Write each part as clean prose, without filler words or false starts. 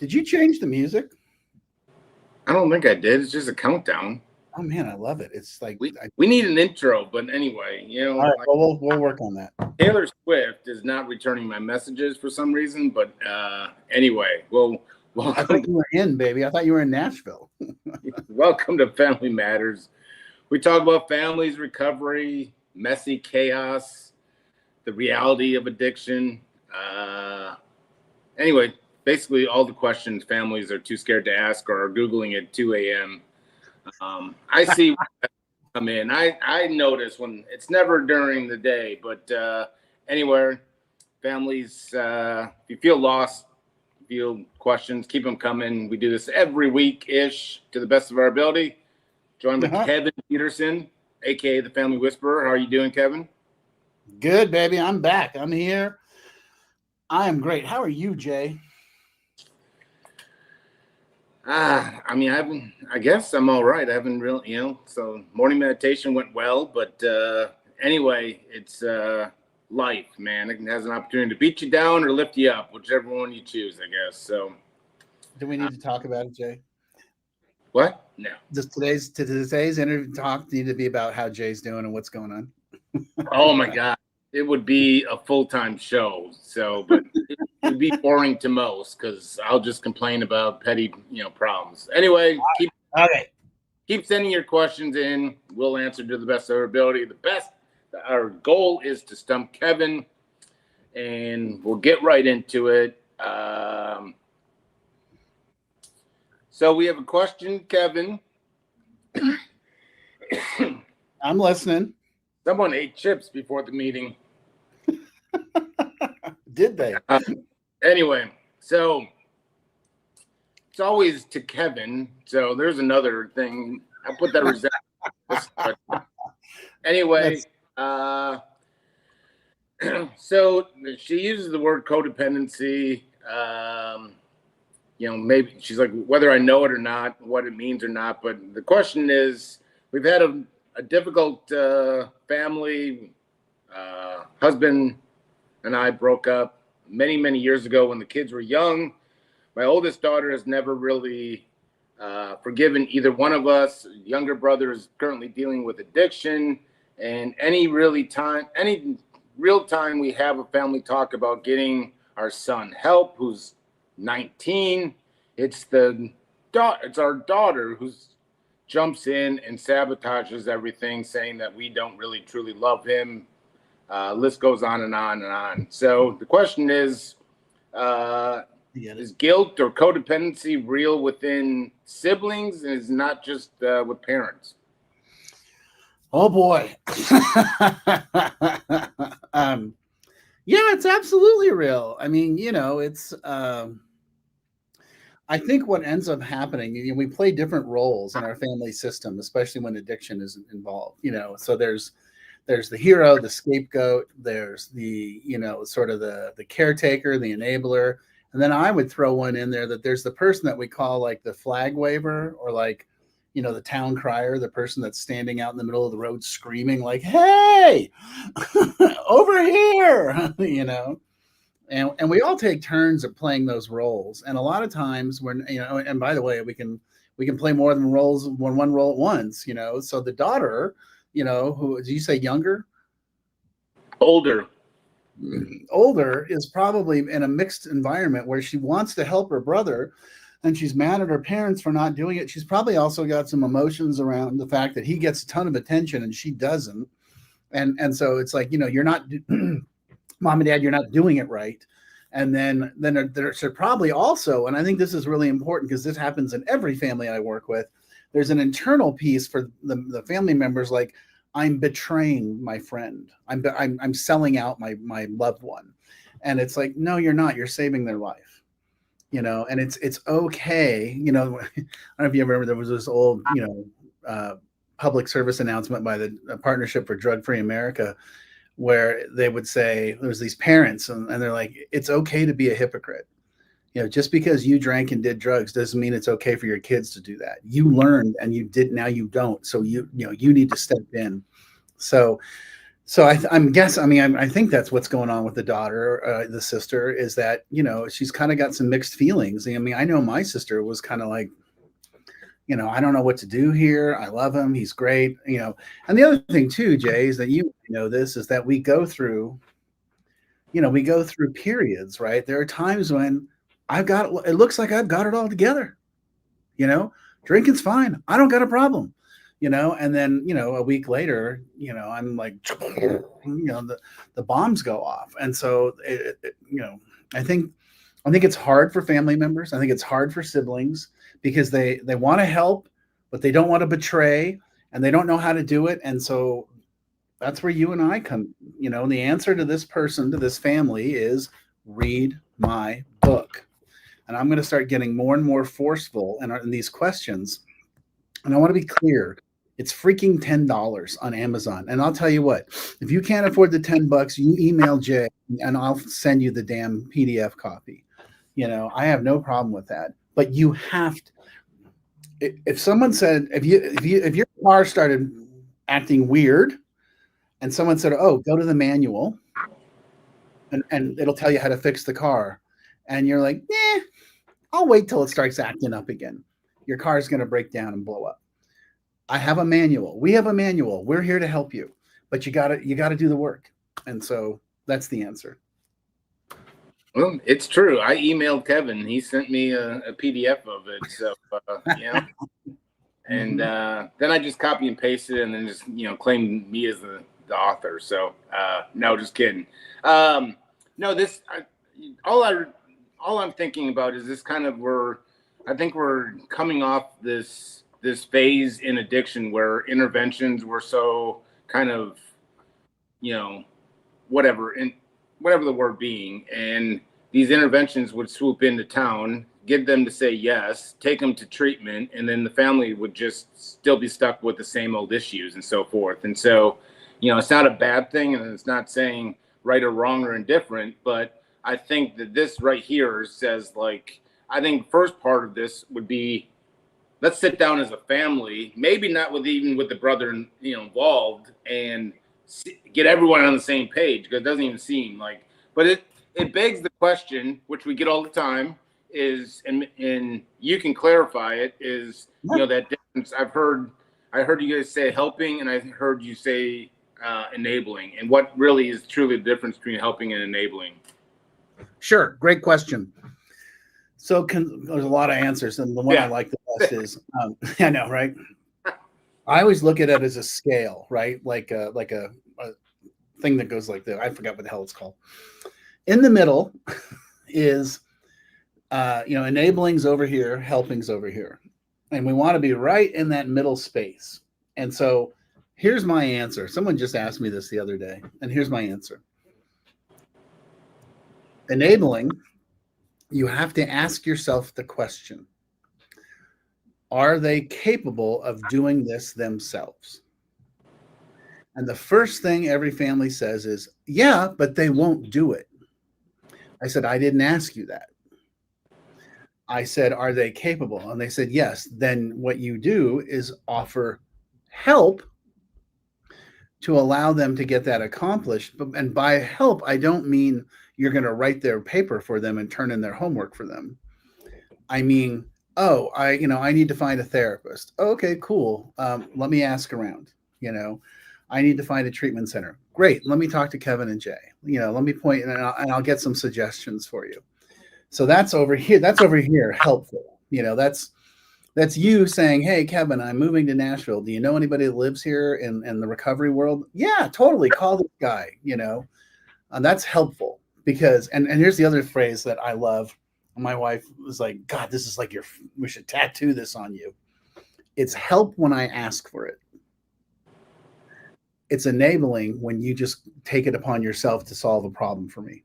Did you change the music? I don't think I did. It's just a countdown. Oh man, I love it. It's like we need an intro, but anyway, all right, well, we'll work on that. Taylor Swift is not returning my messages for some reason, but anyway, well, I thought you were in, baby. I thought you were in Nashville. Welcome to Family Matters. We talk about families, recovery, messy chaos, the reality of addiction. Anyway, basically all the questions families are too scared to ask or are Googling at 2 a.m. I see come in. I notice when it's never during the day, but anywhere, families, if you feel lost, feel questions, keep them coming. We do this every week-ish to the best of our ability. Joined with Kevin Peterson, a.k.a. the Family Whisperer. How are you doing, Kevin? Good, baby. I'm back. I'm here. I am great. How are you, Jay? I mean, I guess I'm all right. I haven't really, so morning meditation went well, but anyway, it's life, man. It has an opportunity to beat you down or lift you up, whichever one you choose, I guess. So do we need to talk about it, Jay? What? No. Does today's interview talk need to be about how Jay's doing and what's going on? Oh my God. It would be a full-time show. So, but it would be boring to most because I'll just complain about petty, problems. Anyway, keep sending your questions in. We'll answer to the best of our ability. Our goal is to stump Kevin, and we'll get right into it. So we have a question, Kevin. I'm listening. Someone ate chips before the meeting. Did they? Anyway, so it's always to Kevin. So there's another thing. I put that resentment. Anyway, so she uses the word codependency. Maybe she's like, whether I know it or not, what it means or not. But the question is, we've had a difficult family. Husband and I broke up many, many years ago when the kids were young. My oldest daughter has never really forgiven either one of us. Younger brother is currently dealing with addiction. And any real time we have a family talk about getting our son help, who's 19, it's our daughter who jumps in and sabotages everything, saying that we don't really truly love him. List goes on and on and on. So the question is guilt or codependency real within siblings, and is not just with parents? Oh boy. Yeah, it's absolutely real. I mean, it's I think what ends up happening, we play different roles in our family system, especially when addiction is involved, so there's the hero, the scapegoat, there's the, sort of the caretaker, the enabler. And then I would throw one in there that there's the person that we call like the flag waver, or like, the town crier, the person that's standing out in the middle of the road screaming like, hey, over here, and we all take turns at playing those roles. And a lot of times when, and by the way, we can play more than one role at once, so the daughter, who did you say younger? Older is probably in a mixed environment where she wants to help her brother and she's mad at her parents for not doing it. She's probably also got some emotions around the fact that he gets a ton of attention and she doesn't. And so it's like, you're not, mom and dad, you're not doing it right. And then there's probably also, and I think this is really important because this happens in every family I work with, there's an internal piece for the family members, like, I'm betraying my friend. I'm selling out my loved one. And it's like, no, you're not. You're saving their life. And it's okay. I don't know if you remember, there was this old, public service announcement by the Partnership for Drug-Free America, where they would say, there's these parents and they're like, it's okay to be a hypocrite. Just because you drank and did drugs doesn't mean it's okay for your kids to do that. You learned and you did, now you don't. So you need to step in. So So I'm guessing. I mean, I think that's what's going on with the daughter, the sister, is that she's kind of got some mixed feelings. I mean, I know my sister was kind of like, I don't know what to do here. I love him. He's great. And the other thing too, Jay, is that you know this is that we go through periods, right? There are times when it looks like I've got it all together. Drinking's fine. I don't got a problem. And then, a week later, I'm like, the bombs go off. And so, I think it's hard for family members. I think it's hard for siblings because they want to help, but they don't want to betray and they don't know how to do it. And so that's where you and I come, and the answer to this person, to this family is read my book. And I'm going to start getting more and more forceful in these questions. And I want to be clear. It's freaking $10 on Amazon. And I'll tell you what, if you can't afford the $10, you email Jay and I'll send you the damn PDF copy. I have no problem with that. But you have to, if someone said, if your car started acting weird and someone said, oh, go to the manual and it'll tell you how to fix the car. And you're like, I'll wait till it starts acting up again. Your car is going to break down and blow up. I have a manual. We have a manual. We're here to help you, but you gotta do the work. And so that's the answer. Well, it's true. I emailed Kevin. He sent me a PDF of it. So, and then I just copy and paste it and then just, claim me as the author. So, no, just kidding. No, all I'm thinking about is this kind of I think we're coming off this phase in addiction where interventions were so kind of, whatever the word being, and these interventions would swoop into town, get them to say yes, take them to treatment, and then the family would just still be stuck with the same old issues and so forth. And so, it's not a bad thing, and it's not saying right or wrong or indifferent, but I think that this right here says, like, I think first part of this would be, let's sit down as a family, maybe not even with the brother, involved, and get everyone on the same page, because it doesn't even seem like, but it begs the question, which we get all the time, is, and you can clarify it, is, that difference. I heard you guys say helping, and I heard you say enabling, and what really is truly the difference between helping and enabling? Sure. Great question. So there's a lot of answers, and the one I like the best is, I know, right? I always look at it as a scale, right? Like a thing that goes like this. I forgot what the hell it's called. In the middle is, enabling's over here, helping's over here. And we want to be right in that middle space. And so here's my answer. Someone just asked me this the other day, and here's my answer. Enabling, you have to ask yourself the question, are they capable of doing this themselves? And the first thing every family says is, yeah, but they won't do it. I said, I didn't ask you that. I said, are they capable? And they said, yes. Then what you do is offer help to allow them to get that accomplished. And by help, I don't mean you're going to write their paper for them and turn in their homework for them. I mean, I need to find a therapist. Oh, okay, cool. Let me ask around. I need to find a treatment center. Great. Let me talk to Kevin and Jay. Let me point, and I'll get some suggestions for you. So that's over here. That's over here. Helpful. That's you saying, hey, Kevin, I'm moving to Nashville. Do you know anybody that lives here in the recovery world? Yeah, totally. Call this guy, and that's helpful because, and here's the other phrase that I love. My wife was like, God, this is like we should tattoo this on you. It's help when I ask for it. It's enabling when you just take it upon yourself to solve a problem for me.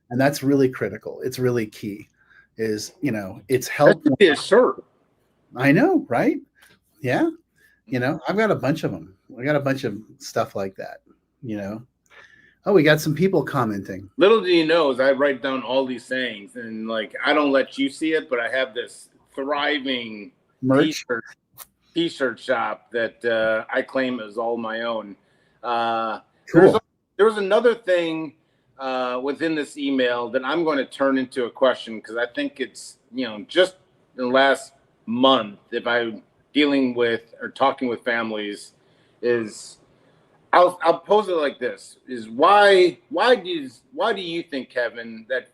And that's really critical. It's really key. It's help. Sure. I know, right? Yeah. I've got a bunch of them. I got a bunch of stuff like that, Oh, we got some people commenting. Little do you know, is I write down all these sayings, and I don't let you see it, but I have this thriving merch t-shirt shop that I claim is all my own. There's Cool. there was another thing within this email that I'm going to turn into a question, because I think it's, just in the last month, if I'm dealing with or talking with families, is I'll pose it like this: is why do you think, Kevin, that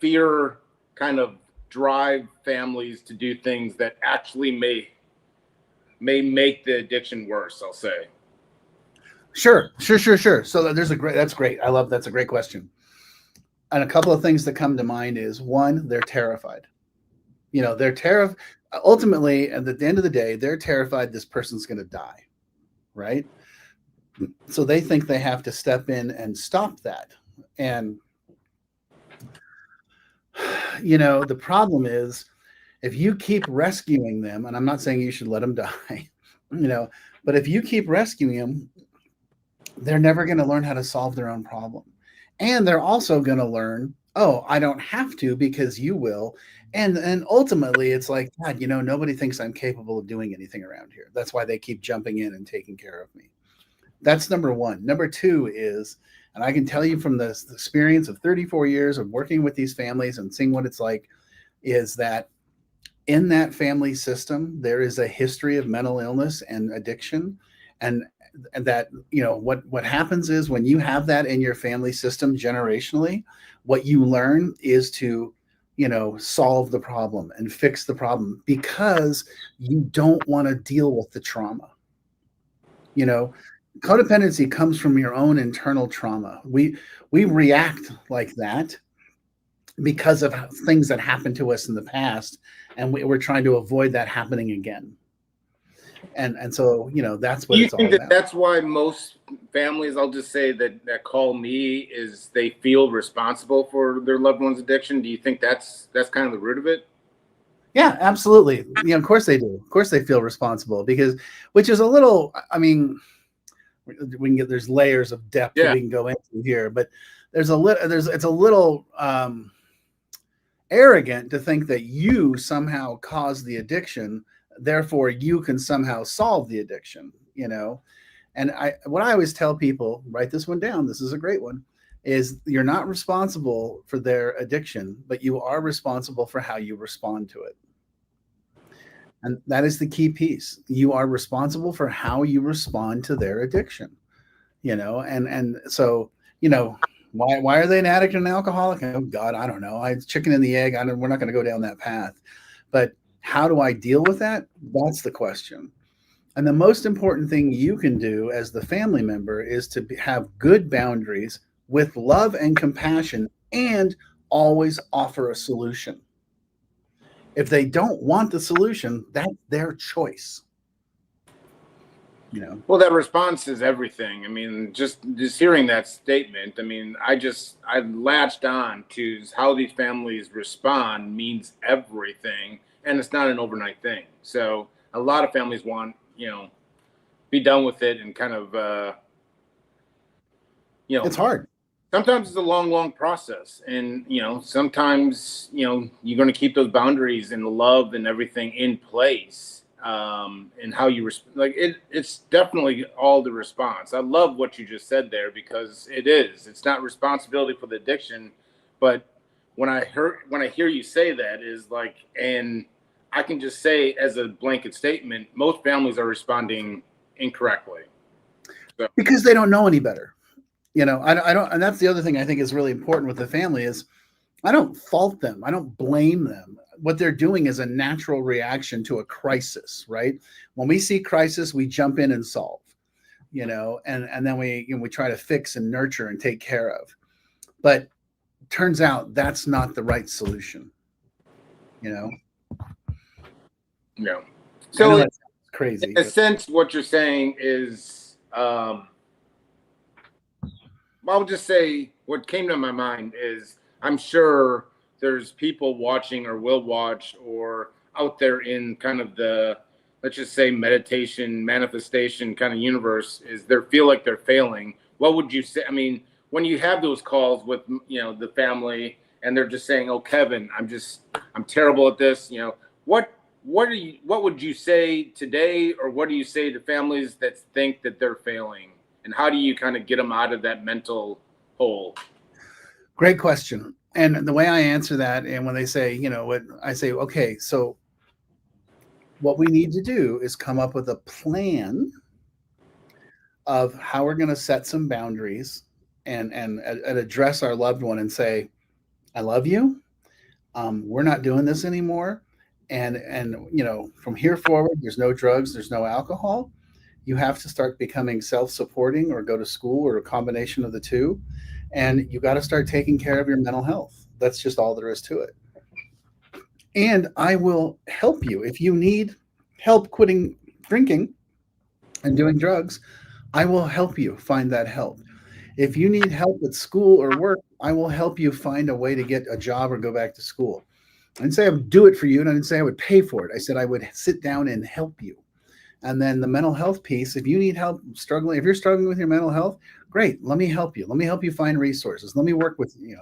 fear kind of drive families to do things that actually may make the addiction worse? I'll say. Sure. So that's great. That's a great question. And a couple of things that come to mind is one, they're terrified. They're terrified. Ultimately, at the end of the day, they're terrified this person's going to die, right? So they think they have to step in and stop that. And, the problem is if you keep rescuing them, and I'm not saying you should let them die, but if you keep rescuing them, they're never going to learn how to solve their own problem. And they're also going to learn, oh, I don't have to because you will. And ultimately it's like, God, nobody thinks I'm capable of doing anything around here. That's why they keep jumping in and taking care of me. That's number one. Number two is, and I can tell you from the experience of 34 years of working with these families and seeing what it's like, is that in that family system, there is a history of mental illness and addiction. And that, what happens is when you have that in your family system generationally, what you learn is to, solve the problem and fix the problem because you don't want to deal with the trauma. Codependency comes from your own internal trauma. We react like that because of things that happened to us in the past, and we're trying to avoid that happening again. And so that's what Do you it's all think that about. that's why most families, I'll just say that call me, is they feel responsible for their loved one's addiction? Do you think that's kind of the root of it? Yeah, absolutely. Of course they do. Of course they feel responsible which is a little, I mean, there's layers of depth that Yeah. we can go into here, but it's a little arrogant to think that you somehow caused the addiction, therefore you can somehow solve the addiction. And what I always tell people, write this one down, this is a great one, is you're not responsible for their addiction, but you are responsible for how you respond to it. And that is the key piece. You are responsible for how you respond to their addiction, and so, why are they an addict and an alcoholic? Oh God, I don't know. It's chicken and the egg. We're not going to go down that path. But how do I deal with that? That's the question. And the most important thing you can do as the family member is to have good boundaries with love and compassion, and always offer a solution. If they don't want the solution, that's their choice. Well, that response is everything. I mean, just hearing that statement, I mean, I latched on to how these families respond means everything, and it's not an overnight thing. So a lot of families want, be done with it, and kind of, it's hard. Sometimes it's a long process, and sometimes you're going to keep those boundaries and the love and everything in place, and how you it's definitely all the response. I love what you just said there, because it's not responsibility for the addiction, but when I hear you say that, is like, and I can just say as a blanket statement, most families are responding incorrectly, because they don't know any better. I don't, and that's the other thing I think is really important with the family is I don't fault them. I don't blame them. What they're doing is a natural reaction to a crisis, right? When we see crisis, we jump in and solve, and then we try to fix and nurture and take care of. But turns out that's not the right solution, Yeah. So that's crazy. In a sense, what you're saying is, I'll just say what came to my mind is, I'm sure there's people watching or will watch or out there in kind of the, let's just say, meditation, manifestation kind of universe, is they feel like they're failing. What would you say? I mean, when you have those calls with, the family, and they're just saying, oh, Kevin, I'm terrible at this. What would you say today, or what do you say to families that think that they're failing and how do you kind of get them out of that mental hole? Great question. And the way I answer that, and when they say, what I say, okay, so what we need to do is come up with a plan of how we're going to set some boundaries and address our loved one and say, I love you. We're not doing this anymore. And from here forward, there's no drugs, there's no alcohol. You have to start becoming self-supporting or go to school or a combination of the two. And you got to start taking care of your mental health. That's just all there is to it. And I will help you. If you need help quitting drinking and doing drugs, I will help you find that help. If you need help with school or work, I will help you find a way to get a job or go back to school. I didn't say I would do it for you, and I didn't say I would pay for it. I said I would sit down and help you. And then the mental health piece, if you need help if you're struggling with your mental health, great. Let me help you. Let me help you find resources. Let me work with you.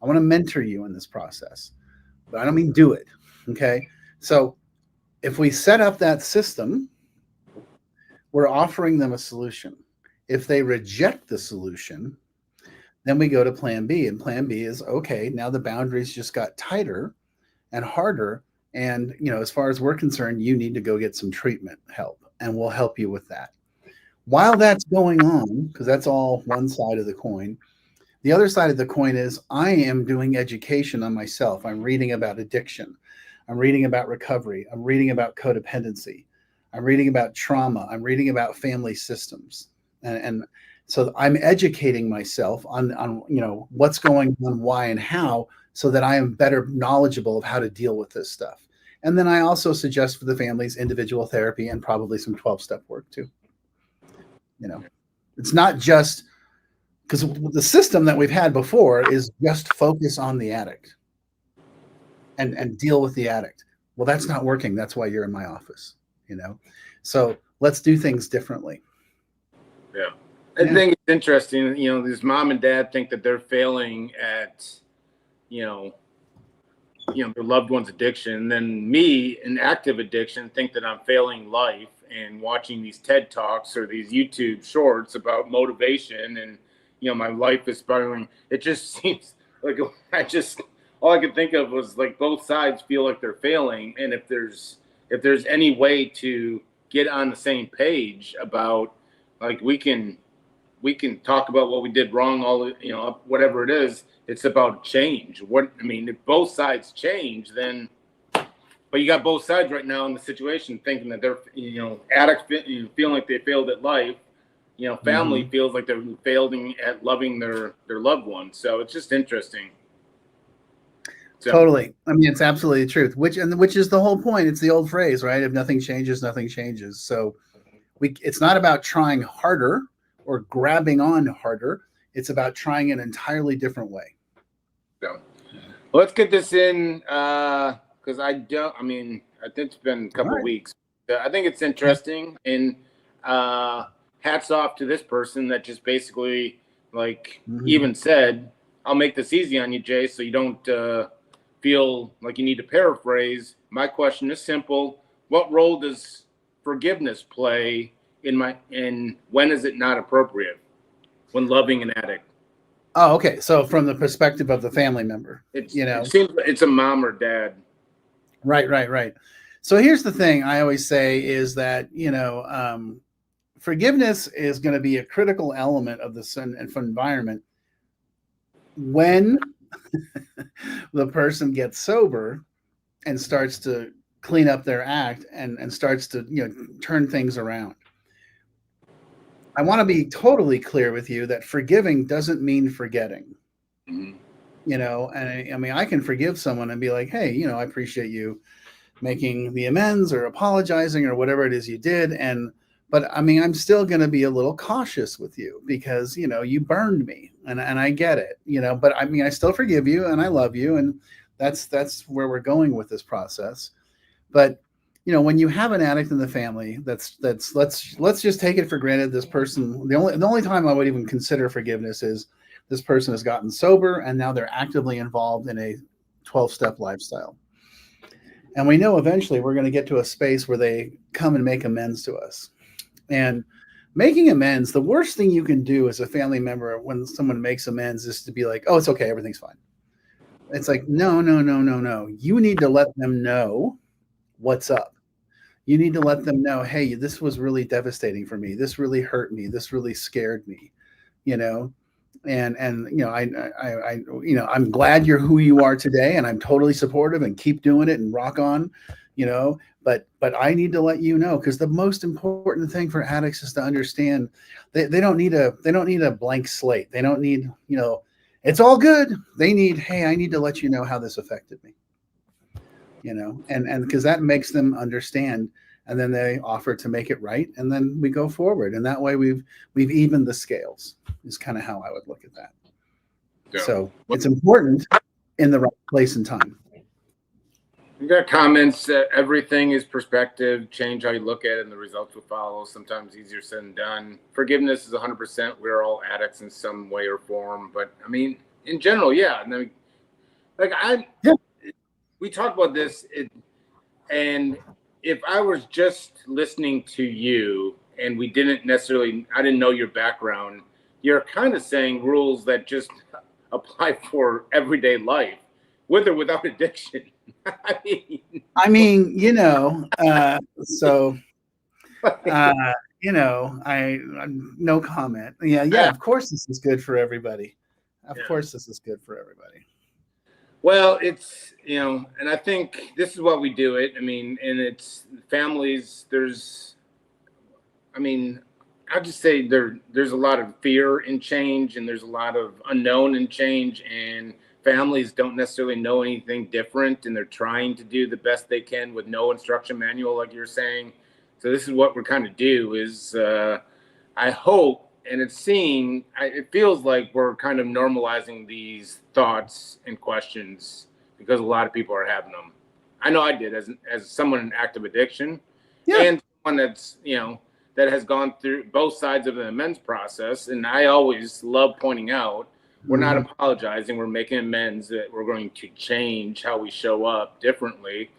I want to mentor you in this process, but I don't mean do it. Okay. So if we set up that system, we're offering them a solution. If they reject the solution, then we go to plan B, and plan B is, okay, now the boundaries just got tighter and harder. And, as far as we're concerned, you need to go get some treatment help, and we'll help you with that. While that's going on, because that's all one side of the coin, the other side of the coin is I am doing education on myself. I'm reading about addiction. I'm reading about recovery. I'm reading about codependency. I'm reading about trauma. I'm reading about family systems. And so I'm educating myself on what's going on, why, and how, so that I am better knowledgeable of how to deal with this stuff. And then I also suggest for the families individual therapy and probably some 12-step work too. It's not just because the system that we've had before is just focus on the addict and deal with the addict. Well, that's not working. That's why you're in my office, So let's do things differently. Yeah. I think it's interesting, this mom and dad think that they're failing at, their loved one's addiction. And then me, an active addiction, think that I'm failing life and watching these TED Talks or these YouTube shorts about motivation and, my life is spiraling. It just seems like all I could think of was like both sides feel like they're failing. And if there's any way to get on the same page about, like, we can talk about what we did wrong, whatever it is, it's about change. If both sides change, then, but you got both sides right now in the situation thinking that they're, addicts feeling like they failed at life, family feels like they're failing at loving their loved one. So it's just interesting. So, totally. It's absolutely the truth, which is the whole point. It's the old phrase, right? If nothing changes, nothing changes. So it's not about trying harder or grabbing on harder. It's about trying an entirely different way. So let's get this in because I think it's been a couple of weeks. I think it's interesting, and hats off to this person that just basically even said, I'll make this easy on you, Jay, so you don't feel like you need to paraphrase. My question is simple. What role does forgiveness play in when is it not appropriate when loving an addict? Oh, okay. So from the perspective of the family member, it seems it's a mom or dad. Right. So here's the thing I always say is that, forgiveness is going to be a critical element of the environment when the person gets sober and starts to clean up their act and starts to, turn things around. I want to be totally clear with you that forgiving doesn't mean forgetting. And I can forgive someone and be like, hey, I appreciate you making the amends or apologizing or whatever it is you did. But I'm still going to be a little cautious with you because, you burned me and I get it, but I still forgive you and I love you. And that's where we're going with this process. But, when you have an addict in the family, let's just take it for granted. This person, the only time I would even consider forgiveness is this person has gotten sober and now they're actively involved in a 12-step lifestyle. And we know eventually we're going to get to a space where they come and make amends to us. And making amends, the worst thing you can do as a family member when someone makes amends is to be like, oh, it's okay, everything's fine. It's like, no, no, no, no, no. You need to let them know what's up. You need to let them know, hey, this was really devastating for me. This really hurt me. This really scared me, you know. And I'm glad you're who you are today, and I'm totally supportive, and keep doing it and rock on, you know. But I need to let you know, because the most important thing for addicts is to understand they don't need a blank slate. They don't need, it's all good. They need, hey, I need to let you know how this affected me, and because that makes them understand, and then they offer to make it right, and then we go forward, and that way we've evened the scales, is kind of how I would look at that. Yeah. So it's important in the right place and time. You got comments that everything is perspective, change how you look at it and the results will follow. Sometimes easier said than done. Forgiveness is 100%. We're all addicts in some way or form, but I mean, in general, yeah. And we talked about this, and if I was just listening to you and I didn't know your background, you're kind of saying rules that just apply for everyday life, with or without addiction. I mean, no comment. Yeah, of course this is good for everybody. Of course this is good for everybody. Well, it's, and I think this is what we do it. I mean, and it's families, I'll just say there's a lot of fear in change, and there's a lot of unknown in change, and families don't necessarily know anything different, and they're trying to do the best they can with no instruction manual, like you're saying. So this is what we're kind of do is, I hope, and it feels like we're kind of normalizing these thoughts and questions, because a lot of people are having them. I know I did as someone in active addiction, and someone that's, that has gone through both sides of the amends process. And I always love pointing out, we're not apologizing. We're making amends, that we're going to change how we show up differently.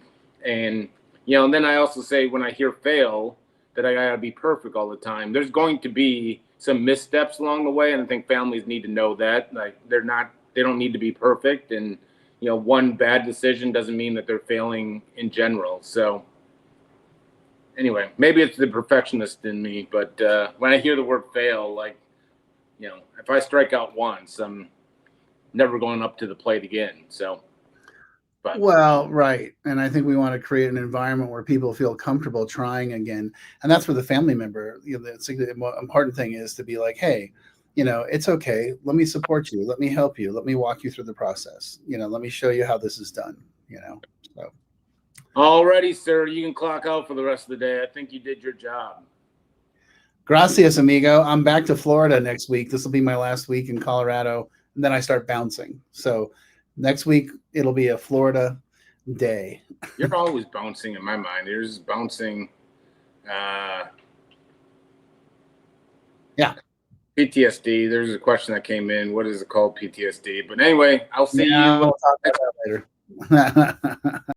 And, and then I also say, when I hear fail, that I gotta be perfect all the time. There's going to be some missteps along the way. And I think families need to know that, like, they don't need to be perfect. And, one bad decision doesn't mean that they're failing in general. So anyway, maybe it's the perfectionist in me, but when I hear the word fail, like, if I strike out once, I'm never going up to the plate again. So, well, right. And I think we want to create an environment where people feel comfortable trying again. And that's where the family member, the important thing is to be like, hey, it's okay. Let me support you. Let me help you. Let me walk you through the process. Let me show you how this is done, so. Alrighty, sir. You can clock out for the rest of the day. I think you did your job. Gracias, amigo. I'm back to Florida next week. This will be my last week in Colorado, and then I start bouncing. So next week, it'll be a Florida day. You're always bouncing in my mind. You're just bouncing. Yeah. PTSD. There's a question that came in. What is it called, PTSD? But anyway, I'll see you. We'll talk about that later.